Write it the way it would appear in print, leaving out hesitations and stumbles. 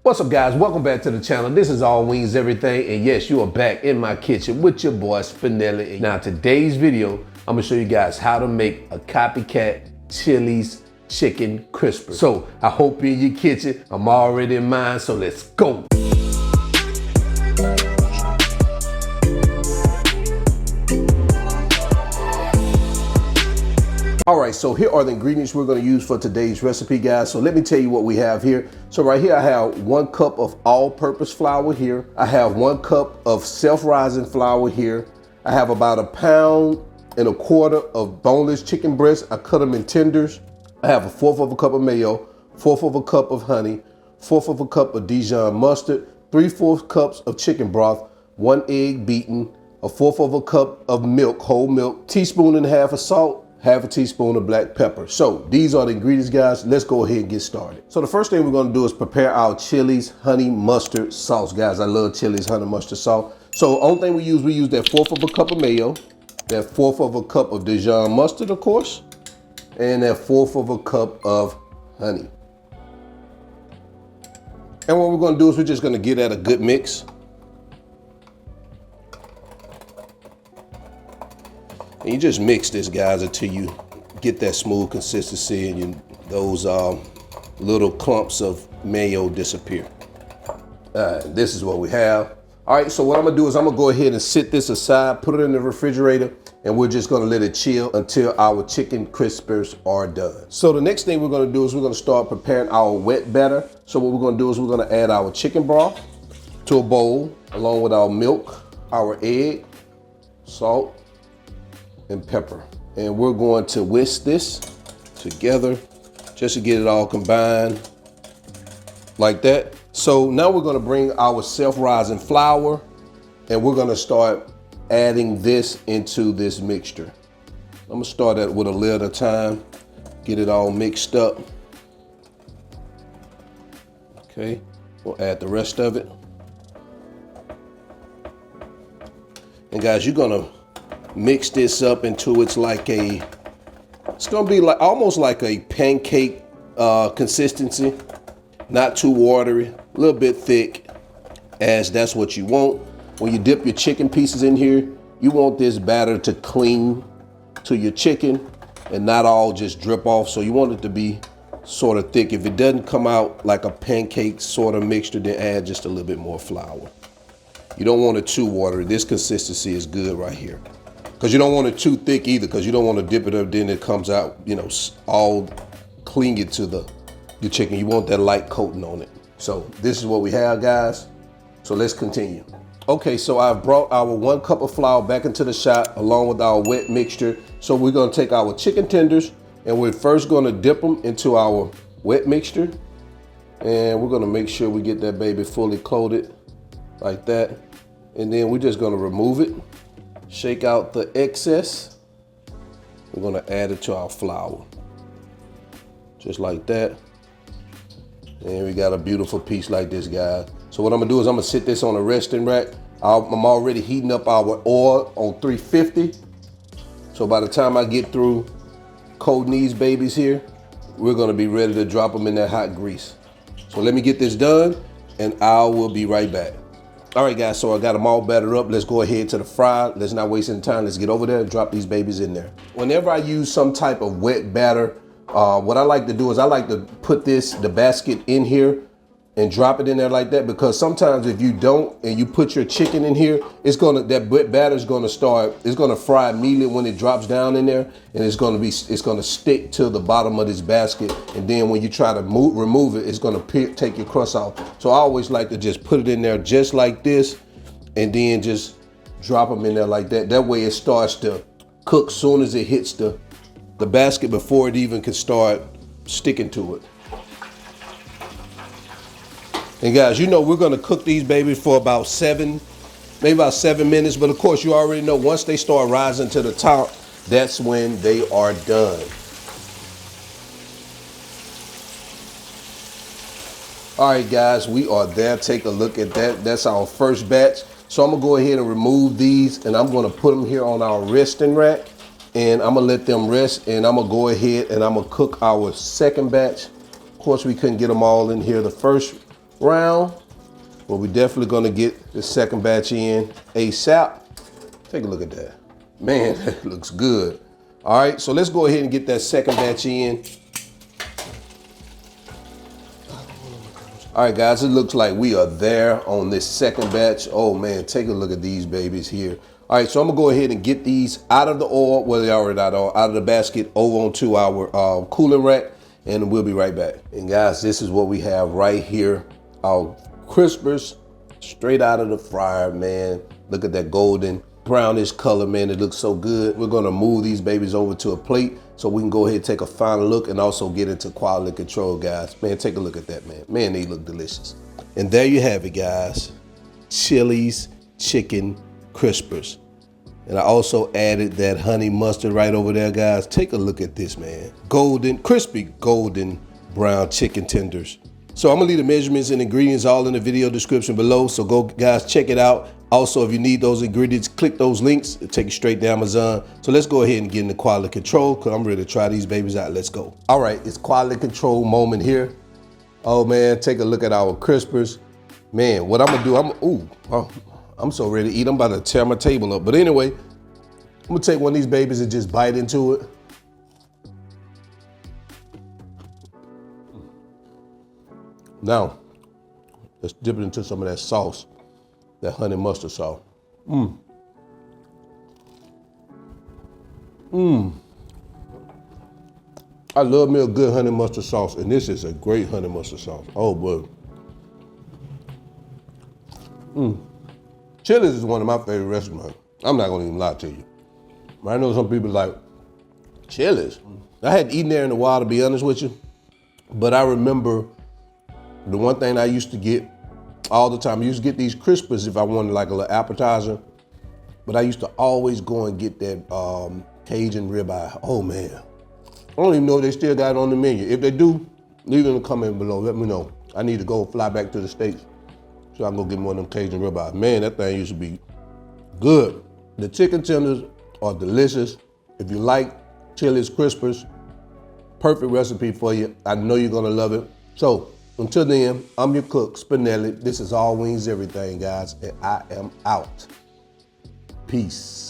What's up, guys? Welcome back to the channel. This is All Wings Everything, and yes, you are back in my kitchen with your boy Spinelli. Now, today's video, I'm gonna show you guys how to make a Copycat Chili's chicken crisper. So I hope you're in your kitchen. I'm already in mine, so let's go. All right, so here are the ingredients we're gonna use for today's recipe, guys. So let me tell you what we have here. So right here, I have 1 cup of all-purpose flour here. I have 1 cup of self-rising flour here. I have about 1.25 pounds of boneless chicken breasts. I cut them in tenders. I have 1/4 cup of mayo, 1/4 cup of honey, 1/4 cup of Dijon mustard, 3/4 cups of chicken broth, 1 egg beaten, 1/4 cup of milk, whole milk, 1.5 teaspoons of salt, 1/2 teaspoon of black pepper. So these are the ingredients, guys. Let's go ahead and get started. So the first thing we're gonna do is prepare our Chili's honey mustard sauce. Guys, I love Chili's honey mustard sauce. So only thing we use that 1/4 cup of mayo, that 1/4 cup of Dijon mustard, of course, and that 1/4 cup of honey. And what we're gonna do is we're just gonna get at a good mix. And you just mix this, guys, until you get that smooth consistency and those little clumps of mayo disappear. This is what we have. All right, so what I'm gonna do is I'm gonna go ahead and sit this aside, put it in the refrigerator, and we're just gonna let it chill until our chicken crispers are done. So the next thing we're gonna do is we're gonna start preparing our wet batter. So what we're gonna do is we're gonna add our chicken broth to a bowl, along with our milk, our egg, salt, and pepper. And we're going to whisk this together just to get it all combined like that. So now we're gonna bring our self-rising flour and we're gonna start adding this into this mixture. I'm gonna start that with a little at a time, get it all mixed up. Okay, we'll add the rest of it. And guys, you're gonna mix this up until it's gonna be like almost like a pancake consistency, not too watery, a little bit thick, as that's what you want. When you dip your chicken pieces in here, you want this batter to cling to your chicken and not all just drip off. So you want it to be sort of thick. If it doesn't come out like a pancake sort of mixture, then add just a little bit more flour. You don't want it too watery. This consistency is good right here. Because you don't want it too thick either, because you don't want to dip it up, then it comes out, you know, all clingy to your chicken. You want that light coating on it. So this is what we have, guys. So let's continue. Okay, so I've brought our 1 cup of flour back into the shot along with our wet mixture. So we're gonna take our chicken tenders and we're first gonna dip them into our wet mixture. And we're gonna make sure we get that baby fully coated like that. And then we're just gonna remove it. Shake out the excess. We're gonna add it to our flour. Just like that. And we got a beautiful piece like this, guys. So what I'm gonna do is I'm gonna sit this on a resting rack. I'm already heating up our oil on 350. So by the time I get through coating these babies here, we're gonna be ready to drop them in that hot grease. So let me get this done and I will be right back. All right, guys, so I got them all battered up. Let's go ahead to the fry. Let's not waste any time. Let's get over there and drop these babies in there. Whenever I use some type of wet batter, what I like to do is I like to put the basket in here and drop it in there like that, because sometimes if you don't and you put your chicken in here, that wet batter is gonna fry immediately when it drops down in there, and it's gonna stick to the bottom of this basket, and then when you try to remove it, it's gonna take your crust off. So I always like to just put it in there just like this, and then just drop them in there like that. That way it starts to cook soon as it hits the basket before it even can start sticking to it. And guys, you know we're gonna cook these babies for about maybe about 7 minutes, but of course you already know once they start rising to the top, that's when they are done. All right, guys, we are there. Take a look at that. That's our first batch. So I'm gonna go ahead and remove these and I'm gonna put them here on our resting rack, and I'm gonna let them rest, and I'm gonna go ahead and I'm gonna cook our second batch. Of course, we couldn't get them all in here the first round, but we're definitely gonna get the second batch in ASAP. Take a look at that. Man, that looks good. All right, so let's go ahead and get that second batch in. All right, guys, it looks like we are there on this second batch. Oh man, take a look at these babies here. All right, so I'm gonna go ahead and get these out of the oil, well, they already out of the basket, over onto our cooling rack, and we'll be right back. And guys, this is what we have right here. Our crispers, straight out of the fryer, man. Look at that golden brownish color, man. It looks so good. We're gonna move these babies over to a plate so we can go ahead and take a final look and also get into quality control, guys. Man, take a look at that, man. Man, they look delicious. And there you have it, guys. Chili's chicken crispers. And I also added that honey mustard right over there, guys. Take a look at this, man. Golden, crispy, golden brown chicken tenders. So I'm gonna leave the measurements and ingredients all in the video description below. So go, guys, check it out. Also, if you need those ingredients, click those links. It'll take you straight to Amazon. So let's go ahead and get into quality control because I'm ready to try these babies out. Let's go. All right, it's quality control moment here. Oh man, take a look at our crispers. Man, what I'm gonna do, I'm so ready to eat. I'm about to tear my table up. But anyway, I'm gonna take one of these babies and just bite into it. Now, let's dip it into some of that sauce, that honey mustard sauce. I love me a good honey mustard sauce, and this is a great honey mustard sauce. Oh boy. Chili's is one of my favorite restaurants. I'm not gonna even lie to you. I know some people like, Chili's? I hadn't eaten there in a while, to be honest with you, but I remember the one thing I used to get all the time, I used to get these crispers if I wanted like a little appetizer, but I used to always go and get that Cajun ribeye. Oh man. I don't even know if they still got it on the menu. If they do, leave it in the comment below, let me know. I need to go fly back to the States so I can go get one of them Cajun ribeye. Man, that thing used to be good. The chicken tenders are delicious. If you like Chili's crispers, perfect recipe for you. I know you're gonna love it. So, until then, I'm your cook, Spinelli. This is All Wings Everything, guys, and I am out. Peace.